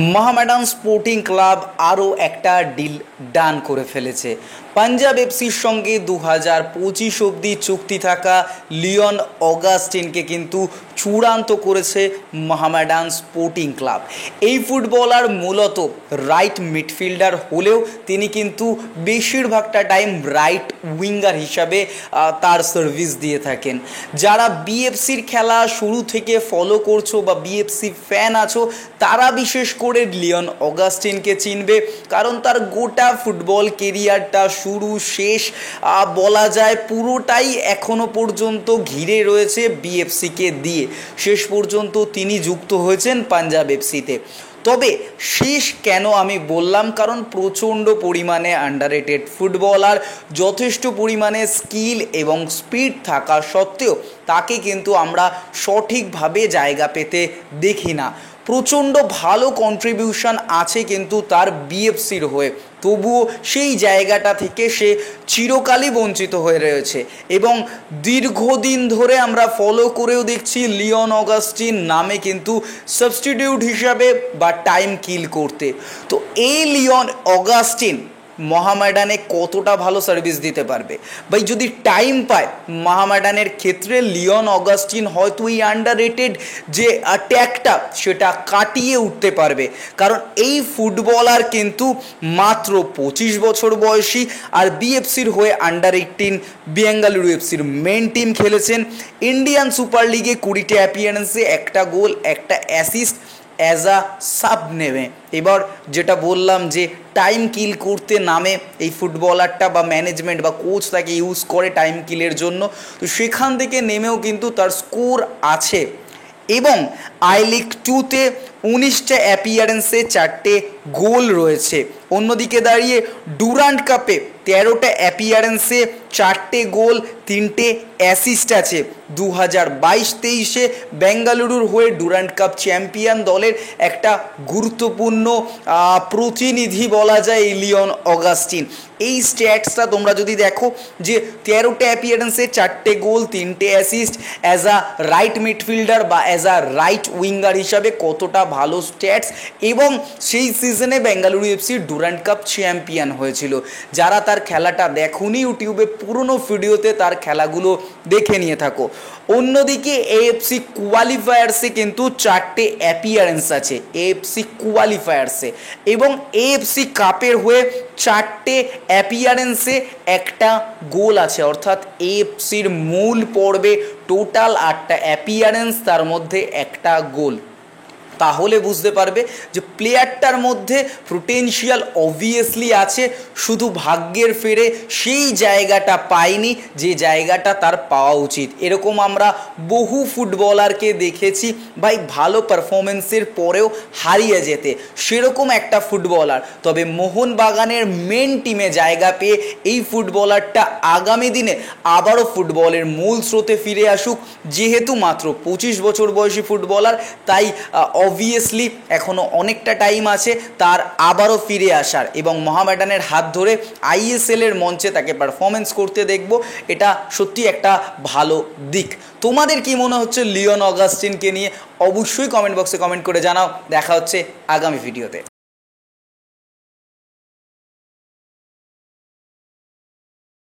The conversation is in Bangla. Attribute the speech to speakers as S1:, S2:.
S1: মোহামেডান স্পোর্টিং ক্লাব আরও একটা ডিল ডান করে ফেলেছে। পাঞ্জাব এফসির সঙ্গে 2025 অবধি চুক্তি থাকা লিওন অগাস্টিনকে কিন্তু চূড়ান্ত করেছে মোহামেডান স্পোর্টিং ক্লাব। এই ফুটবলার মূলত রাইট মিডফিল্ডার হলেও তিনি কিন্তু বেশিরভাগটা টাইম রাইট উইঙ্গার হিসাবে তার সার্ভিস দিয়ে থাকেন। যারা বিএফসির খেলা শুরু থেকে ফলো করছো বা বিএফসি ফ্যান আছো তারা বিশেষ করে লিওন অগাস্টিনকে চিনবে, কারণ তার গোটা ফুটবল কেরিয়ারটা শুরু শেষ বলা যায় পুরোটাই এখনো পর্যন্ত ঘিরে রয়েছে বিএফসিকে দিয়ে। শেষ পর্যন্ত তিনি যুক্ত হয়েছেন পাঞ্জাব এফসিতে। তবে শেষ কেন আমি বললাম, কারণ প্রচণ্ড পরিমাণে আন্ডাররেটেড ফুটবলার, যথেষ্ট পরিমাণে স্কিল এবং স্পিড থাকা সত্ত্বেও তাকে কিন্তু আমরা সঠিকভাবে জায়গা পেতে দেখি না। প্রচণ্ড ভালো কন্ট্রিবিউশন আছে কিন্তু তার বিএফসির হয়ে, তবুও সেই জায়গাটা থেকে সে চিরকালই বঞ্চিত হয়ে রয়েছে। এবং দীর্ঘদিন ধরে আমরা ফলো করেও দেখছি লিওন অগাস্টিন নামে কিন্তু সাবস্টিটিউট হিসাবে বা টাইম কিল করতে। তো এই লিওন অগাস্টিন মোহামেডানে কতটা ভালো সার্ভিস দিতে পারবে ভাই, যদি টাইম পায় মোহামেডানের ক্ষেত্রে লিওন অগাস্টিন হয়তো এই আন্ডাররেটেড যে অ্যাট্যাকটা সেটা কাটিয়ে উঠতে পারবে। কারণ এই ফুটবলার কিন্তু মাত্র 25 বছর বয়সী, আর বিএফসির হয়ে আন্ডার-18 বেঙ্গালুরু এফসির মেন টিম খেলেছেন। ইন্ডিয়ান সুপার লিগে 20টা অ্যাপিয়ারেন্সে একটা গোল একটা অ্যাসিস্ট অ্যাজ আ সাব নেমে। এবার যেটা বললাম যে টাইম কিল করতে নামে এই ফুটবলারটা, বা ম্যানেজমেন্ট বা কোচ তাকে ইউজ করে টাইম কিলের জন্য, তো সেখান থেকে নেমেও কিন্তু তার স্কোর আছে। এবং আই লিগ 2তে 19টা অ্যাপিয়ারেন্সে 4টে গোল রয়েছে। অন্যদিকে দাঁড়িয়ে ডুরান্ড কাপে 13টা অ্যাপিয়ারেন্সে 4টে গোল 3টে অ্যাসিস্ট আছে। 2022-23-এ বেঙ্গালুরুর হয়ে ডুরান্ড কাপ চ্যাম্পিয়ন দলের একটা গুরুত্বপূর্ণ প্রতিনিধি বলা যায় এই লিওন অগাস্টিন। এই স্ট্যাটসটা তোমরা যদি দেখো যে 13টা অ্যাপিয়ারেন্সে 4টে গোল 3টে assist as a right midfielder বা অ্যাজ আ রাইট উইঙ্গার হিসাবে কতটা ভালো স্ট্যাটস। এবং সেই সিজনে Bengaluru FC Durand cup champion হয়েছিল। যারা তার খেলাটা দেখোনি ইউটিউবে পুরনো ভিডিওতে তার খেলাগুলো দেখে নিয়ে থাকো। অন্যদিকে এএফসি কোয়ালিফায়ার্সে কিন্তু 4টে অ্যাপিয়ারেন্স আছে এএফসি কোয়ালিফায়ার্সে, এবং এএফসি কাপের হয়ে 4টে অ্যাপিয়ারেন্সে একটা গোল আছে। অর্থাৎ এএফসির মূল পর্বে টোটাল 8টা অ্যাপিয়ারেন্স, তার মধ্যে একটা গোল। তাহলে বুঝতে পারবে যে প্লেয়ারটার মধ্যে পোটেনশিয়াল অবভিয়াসলি আছে, শুধু ভাগ্যের ফেরে সেই জায়গাটা পায়নি যে জায়গাটা তার পাওয়া উচিত। এরকম আমরা বহু ফুটবলারকে দেখেছি ভাই, ভালো পারফরমেন্সের পরেও হারিয়ে যেতে। সেরকম একটা ফুটবলার, তবে মোহনবাগানের মেন টিমে জায়গা পেয়ে এই ফুটবলারটা আগামী দিনে আবারও ফুটবলের মূল স্রোতে ফিরে আসুক। যেহেতু মাত্র 25 বছর বয়সী ফুটবলার, তাই অবভিয়াসলি এখনও অনেকটা টাইম আছে তার আবারও ফিরে আসার, এবং মোহামেডানের হাত ধরে আইএসএলের মঞ্চে তাকে পারফরমেন্স করতে দেখব। এটা সত্যি একটা ভালো দিক। তোমাদের কি মনে হচ্ছে লিওন অগাস্টিনকে নিয়ে? অবশ্যই কমেন্ট বক্সে কমেন্ট করে জানাও। দেখা হচ্ছে আগামী ভিডিওতে।